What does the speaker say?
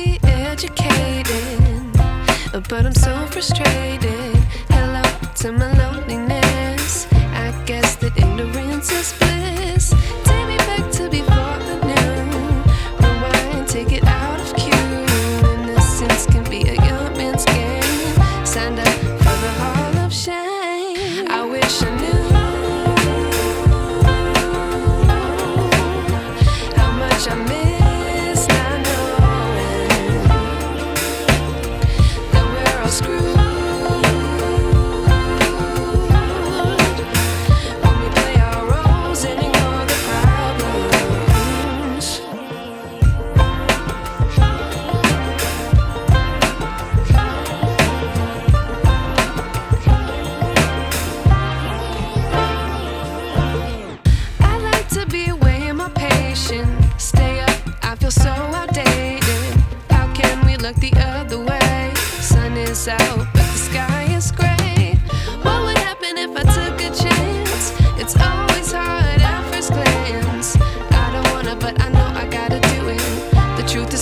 be educated, but I'm so frustrated. Hello to my loneliness. I guess that ignorance is bliss. Take me back to before I knew. Rewind, take it out of cue. Innocence can be a young man's game. Signed up for the hall of shame. I wish I knew how much I miss not knowing that we're all screwed. Stay up, I feel so outdated. How can we look the other way? Sun is out.